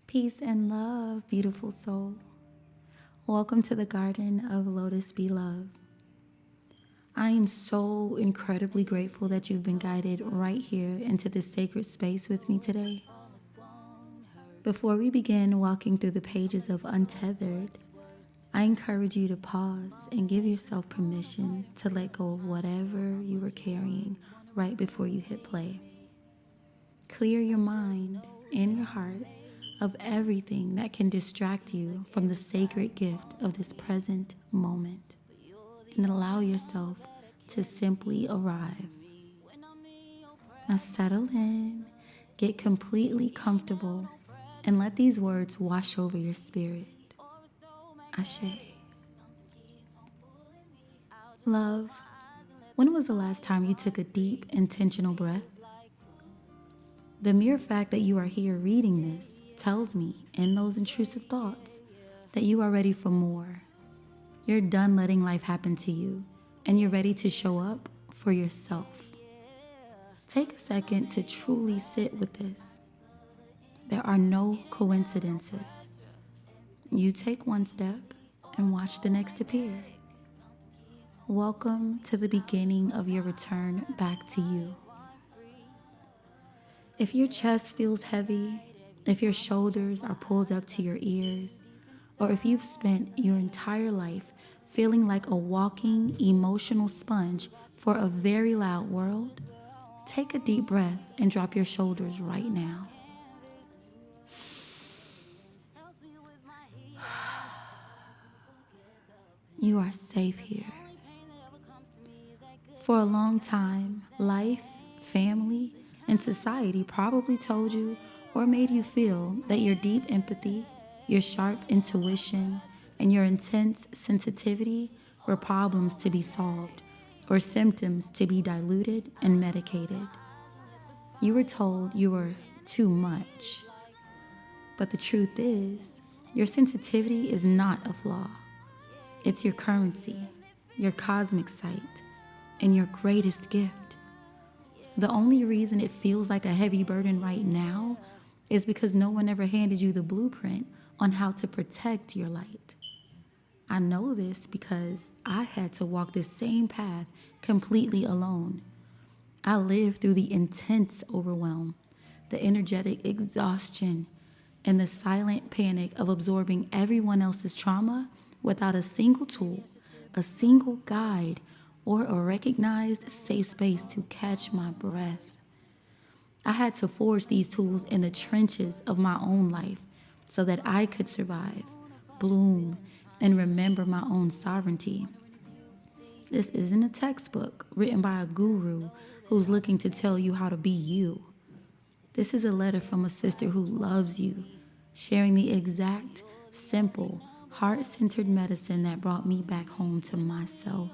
Peace and love, beautiful soul. Welcome to the garden of Lotus B love. I am so incredibly grateful that you've been guided right here into this sacred space with me today. Before we begin walking through the pages of Untethered, I encourage you to pause and give yourself permission to let go of whatever you were carrying right before you hit play. Clear your mind and your heart of everything that can distract you from the sacred gift of this present moment, and allow yourself to simply arrive. Now settle in, get completely comfortable, and let these words wash over your spirit. Ashe. Love, when was the last time you took a deep, intentional breath? The mere fact that you are here reading this tells me, in those intrusive thoughts, that you are ready for more. You're done letting life happen to you, and you're ready to show up for yourself. Take a second to truly sit with this. There are no coincidences. You take one step and watch the next appear. Welcome to the beginning of your return back to you. If your chest feels heavy, if your shoulders are pulled up to your ears, or if you've spent your entire life feeling like a walking emotional sponge for a very loud world, take a deep breath and drop your shoulders right now. You are safe here. For a long time, life, family, and society probably told you or made you feel that your deep empathy, your sharp intuition, and your intense sensitivity were problems to be solved or symptoms to be diluted and medicated. You were told you were too much. But the truth is, your sensitivity is not a flaw. It's your currency, your cosmic sight, and your greatest gift. The only reason it feels like a heavy burden right now is because no one ever handed you the blueprint on how to protect your light. I know this because I had to walk this same path completely alone. I lived through the intense overwhelm, the energetic exhaustion, and the silent panic of absorbing everyone else's trauma without a single tool, a single guide, or a recognized safe space to catch my breath. I had to forge these tools in the trenches of my own life so that I could survive, bloom, and remember my own sovereignty. This isn't a textbook written by a guru who's looking to tell you how to be you. This is a letter from a sister who loves you, sharing the exact, simple, heart-centered medicine that brought me back home to myself.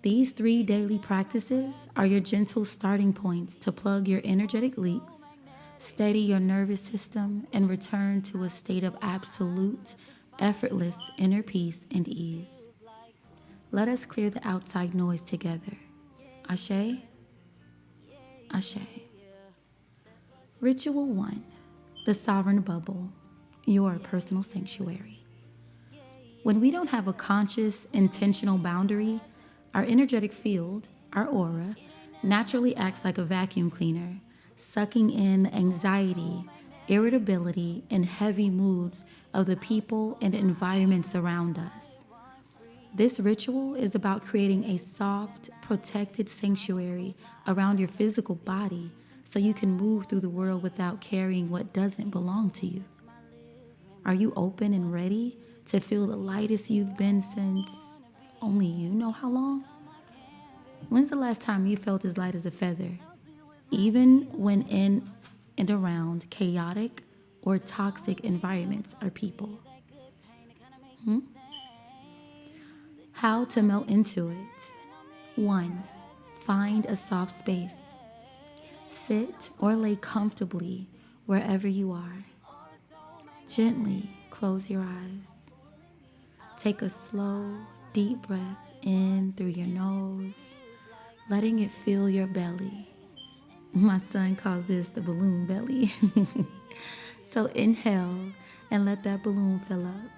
These 3 daily practices are your gentle starting points to plug your energetic leaks, steady your nervous system, and return to a state of absolute, effortless inner peace and ease. Let us clear the outside noise together. Ashe? Ashe. Ritual 1. The Sovereign Bubble, your personal sanctuary. When we don't have a conscious, intentional boundary, our energetic field, our aura, naturally acts like a vacuum cleaner, sucking in the anxiety, irritability, and heavy moods of the people and environments around us. This ritual is about creating a soft, protected sanctuary around your physical body so you can move through the world without carrying what doesn't belong to you. Are you open and ready to feel the lightest you've been since only you know how long? When's the last time you felt as light as a feather, even when in and around chaotic or toxic environments or people? How to melt into it. 1. Find a soft space. Sit or lay comfortably wherever you are. Gently close your eyes. Take a slow, deep breath in through your nose, letting it fill your belly. My son calls this the balloon belly. So inhale and let that balloon fill up.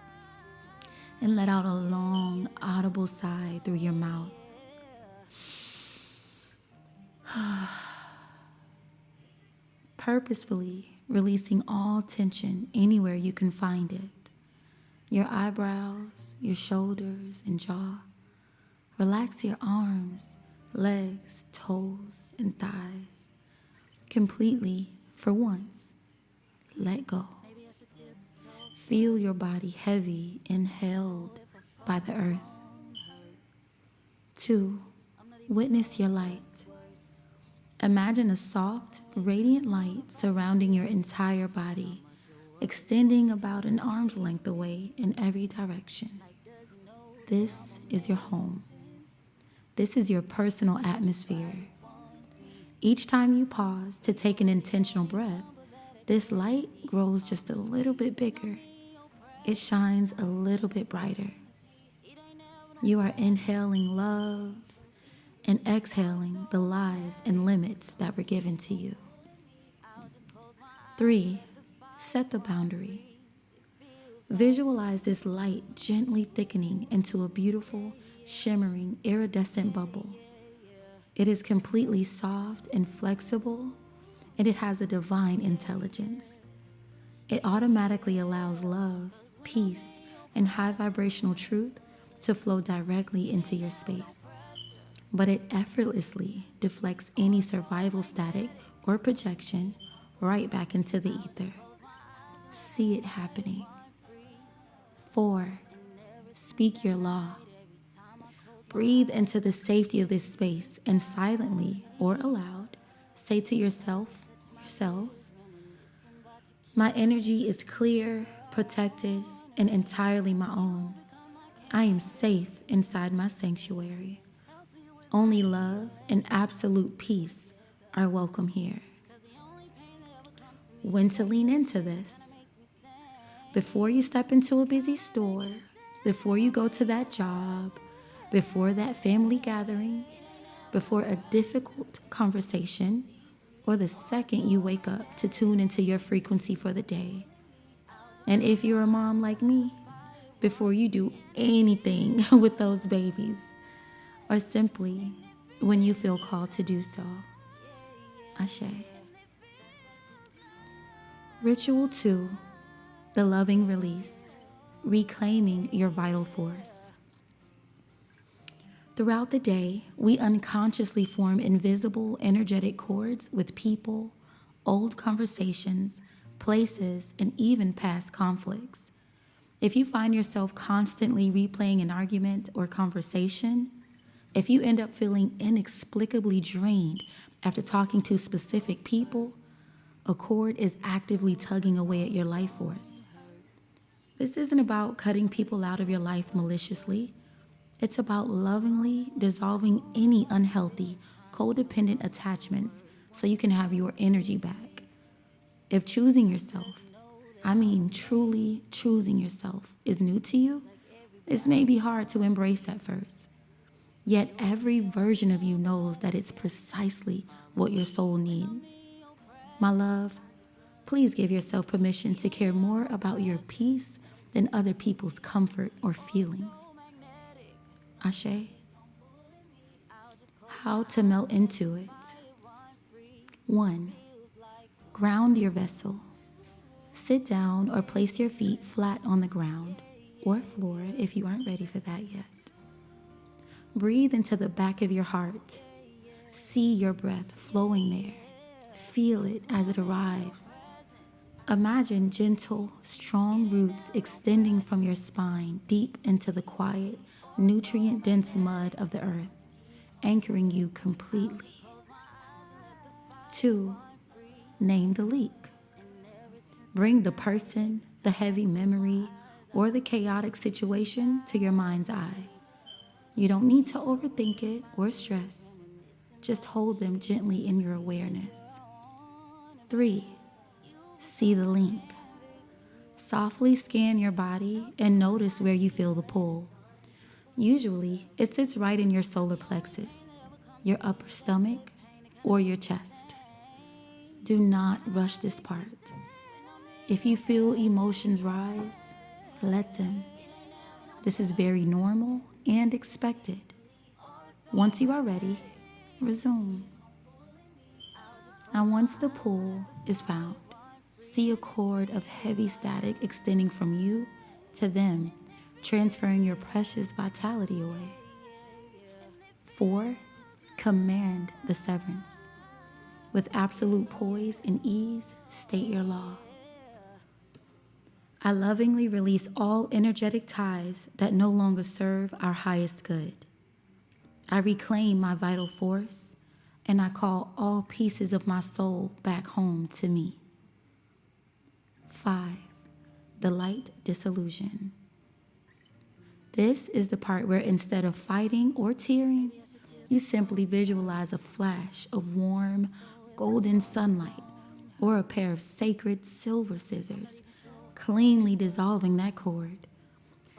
And let out a long, audible sigh through your mouth. Purposefully releasing all tension anywhere you can find it. Your eyebrows, your shoulders, and jaw. Relax your arms, legs, toes, and thighs. Completely, for once, let go. Feel your body heavy and held by the earth. 2. Witness your light. Imagine a soft, radiant light surrounding your entire body, extending about an arm's length away in every direction. This is your home. This is your personal atmosphere. Each time you pause to take an intentional breath, this light grows just a little bit bigger. It shines a little bit brighter. You are inhaling love and exhaling the lies and limits that were given to you. 3. Set the boundary. Visualize this light gently thickening into a beautiful, shimmering, iridescent bubble. It is completely soft and flexible, and it has a divine intelligence. It automatically allows love, peace, and high vibrational truth to flow directly into your space. But it effortlessly deflects any survival static or projection right back into the ether. See it happening. 4. Speak your law. Breathe into the safety of this space and silently or aloud say to yourself, yourselves, my energy is clear, protected, and entirely my own. I am safe inside my sanctuary. Only love and absolute peace are welcome here. When to lean into this? Before you step into a busy store, before you go to that job, before that family gathering, before a difficult conversation, or the second you wake up to tune into your frequency for the day. And if you're a mom like me, before you do anything with those babies, or simply when you feel called to do so. Ashe. Ritual 2, the loving release, reclaiming your vital force. Throughout the day, we unconsciously form invisible energetic cords with people, old conversations, places, and even past conflicts. If you find yourself constantly replaying an argument or conversation, if you end up feeling inexplicably drained after talking to specific people, a cord is actively tugging away at your life force. This isn't about cutting people out of your life maliciously. It's about lovingly dissolving any unhealthy, codependent attachments so you can have your energy back. If choosing yourself, I mean truly choosing yourself, is new to you, this may be hard to embrace at first. Yet every version of you knows that it's precisely what your soul needs. My love, please give yourself permission to care more about your peace than other people's comfort or feelings. Ashe. How to melt into it. 1. Ground your vessel. Sit down or place your feet flat on the ground or floor if you aren't ready for that yet. Breathe into the back of your heart. See your breath flowing there. Feel it as it arrives. Imagine gentle, strong roots extending from your spine deep into the quiet, nutrient-dense mud of the earth, anchoring you completely. 2. Name the leak. Bring the person, the heavy memory, or the chaotic situation to your mind's eye. You don't need to overthink it or stress. Just hold them gently in your awareness. 3. See the link. Softly scan your body and notice where you feel the pull. Usually, it sits right in your solar plexus, your upper stomach, or your chest. Do not rush this part. If you feel emotions rise, let them. This is very normal and expected. Once you are ready, resume. Now, once the pull is found, see a cord of heavy static extending from you to them, transferring your precious vitality away. 4. Command the severance. With absolute poise and ease, state your law. I lovingly release all energetic ties that no longer serve our highest good. I reclaim my vital force, and I call all pieces of my soul back home to me. 5. The light disillusion. This is the part where instead of fighting or tearing, you simply visualize a flash of warm, golden sunlight or a pair of sacred silver scissors, cleanly dissolving that cord.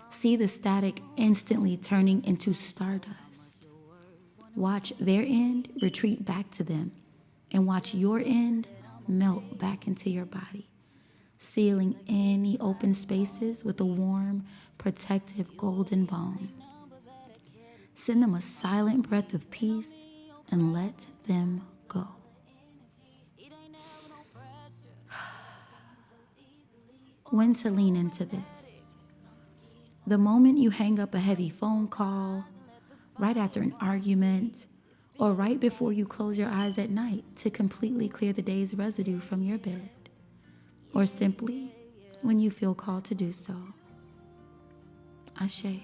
See the static instantly turning into stardust. Watch their end retreat back to them, and watch your end melt back into your body, sealing any open spaces with a warm, protective golden balm. Send them a silent breath of peace and let them go. When to lean into this. The moment you hang up a heavy phone call, right after an argument, or right before you close your eyes at night to completely clear the day's residue from your bed, or simply when you feel called to do so. Ashe.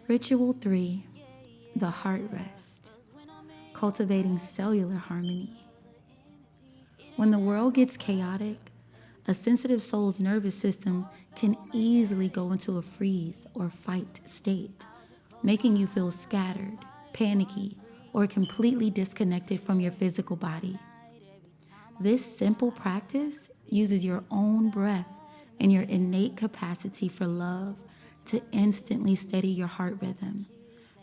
Ritual 3, the heart rest, cultivating cellular harmony. When the world gets chaotic, a sensitive soul's nervous system can easily go into a freeze or fight state, making you feel scattered, panicky, or completely disconnected from your physical body. This simple practice uses your own breath and your innate capacity for love to instantly steady your heart rhythm,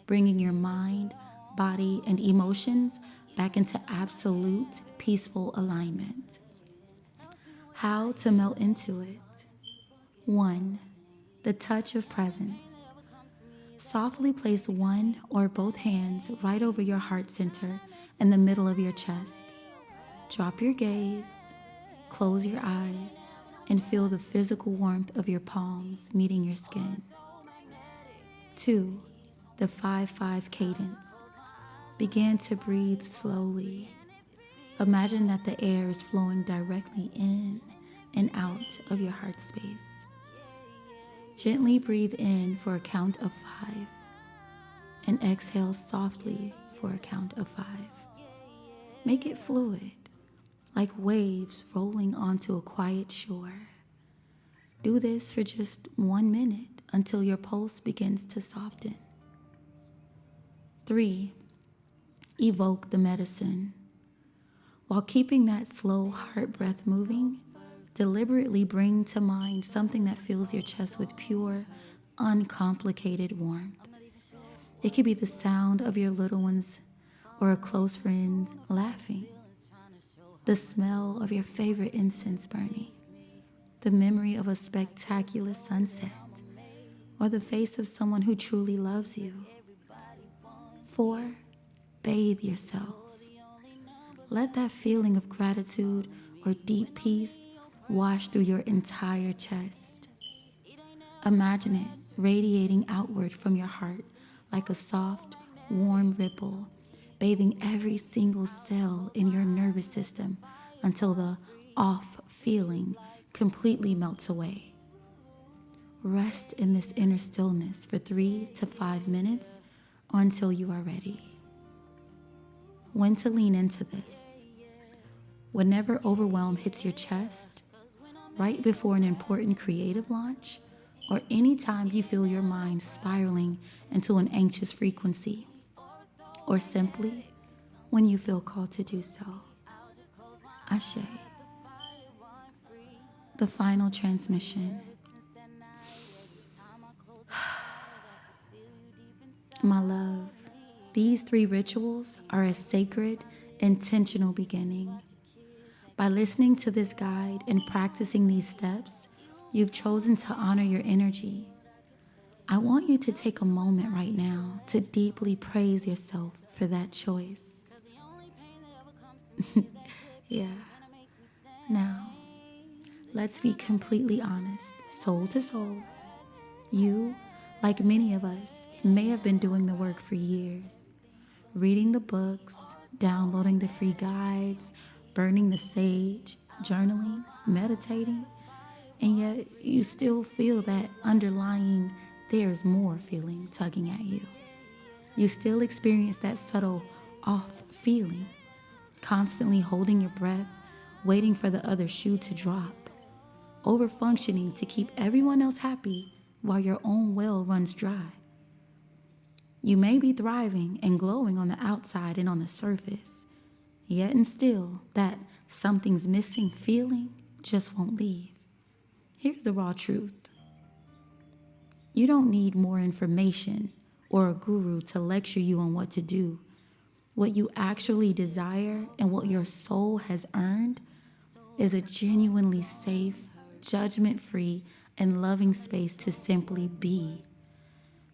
bringing your mind, body, and emotions back into absolute peaceful alignment. How to melt into it. 1. The touch of presence. Softly place one or both hands right over your heart center in the middle of your chest. Drop your gaze, close your eyes, and feel the physical warmth of your palms meeting your skin. 2. The 5-5 cadence. Begin to breathe slowly. Imagine that the air is flowing directly in and out of your heart space. Gently breathe in for a count of 5 and exhale softly for a count of 5. Make it fluid, like waves rolling onto a quiet shore. Do this for just 1 minute until your pulse begins to soften. 3. Evoke the medicine. While keeping that slow heart breath moving, deliberately bring to mind something that fills your chest with pure, uncomplicated warmth. It could be the sound of your little ones or a close friend laughing, the smell of your favorite incense burning, the memory of a spectacular sunset, or the face of someone who truly loves you. 4. Bathe yourselves. Let that feeling of gratitude or deep peace wash through your entire chest. Imagine it radiating outward from your heart like a soft, warm ripple, bathing every single cell in your nervous system until the off feeling completely melts away. Rest in this inner stillness for 3 to 5 minutes or until you are ready. When to lean into this. Whenever overwhelm hits your chest, right before an important creative launch, or any time you feel your mind spiraling into an anxious frequency, or simply when you feel called to do so. Ashe. The final transmission. My love, these 3 rituals are a sacred, intentional beginning. By listening to this guide and practicing these steps, you've chosen to honor your energy. I want you to take a moment right now to deeply praise yourself for that choice. Yeah. Now, let's be completely honest, soul to soul. You, like many of us, may have been doing the work for years, reading the books, downloading the free guides, burning the sage, journaling, meditating, and yet you still feel that underlying there's more feeling tugging at you. You still experience that subtle off feeling, constantly holding your breath, waiting for the other shoe to drop, overfunctioning to keep everyone else happy while your own well runs dry. You may be thriving and glowing on the outside and on the surface, yet and still that something's missing feeling just won't leave. Here's the raw truth. You don't need more information or a guru to lecture you on what to do. What you actually desire and what your soul has earned is a genuinely safe, judgment-free, and loving space to simply be,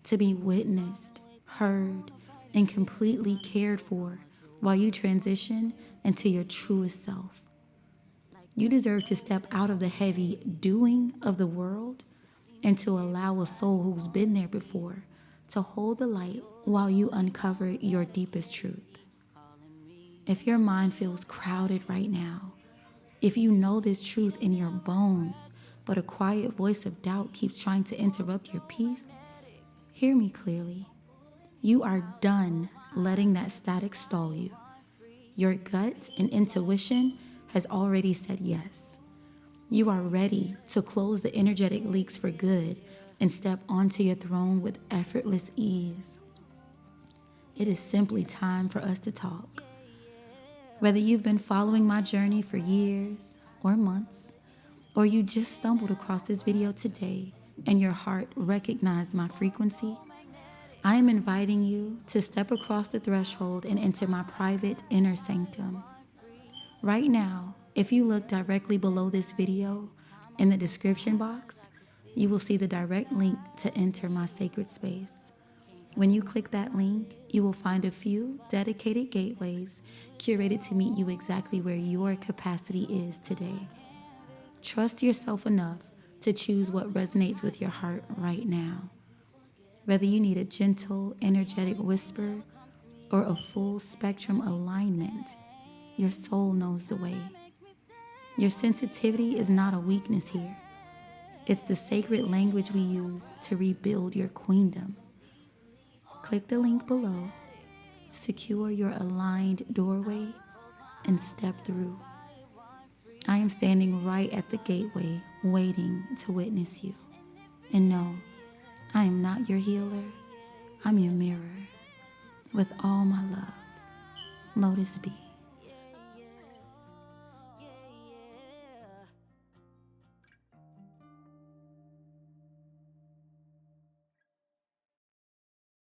to be witnessed, heard, and completely cared for while you transition into your truest self. You deserve to step out of the heavy doing of the world and to allow a soul who's been there before to hold the light while you uncover your deepest truth. If your mind feels crowded right now, if you know this truth in your bones, but a quiet voice of doubt keeps trying to interrupt your peace, hear me clearly. You are done letting that static stall you. Your gut and intuition has already said yes. You are ready to close the energetic leaks for good and step onto your throne with effortless ease. It is simply time for us to talk. Whether you've been following my journey for years or months, or you just stumbled across this video today and your heart recognized my frequency, I am inviting you to step across the threshold and enter my private inner sanctum. Right now, if you look directly below this video, in the description box, you will see the direct link to enter my sacred space. When you click that link, you will find a few dedicated gateways curated to meet you exactly where your capacity is today. Trust yourself enough to choose what resonates with your heart right now. Whether you need a gentle, energetic whisper or a full spectrum alignment, your soul knows the way. Your sensitivity is not a weakness here. It's the sacred language we use to rebuild your queendom. Click the link below, secure your aligned doorway, and step through. I am standing right at the gateway, waiting to witness you. And no, I am not your healer. I'm your mirror. With all my love, Lotus B.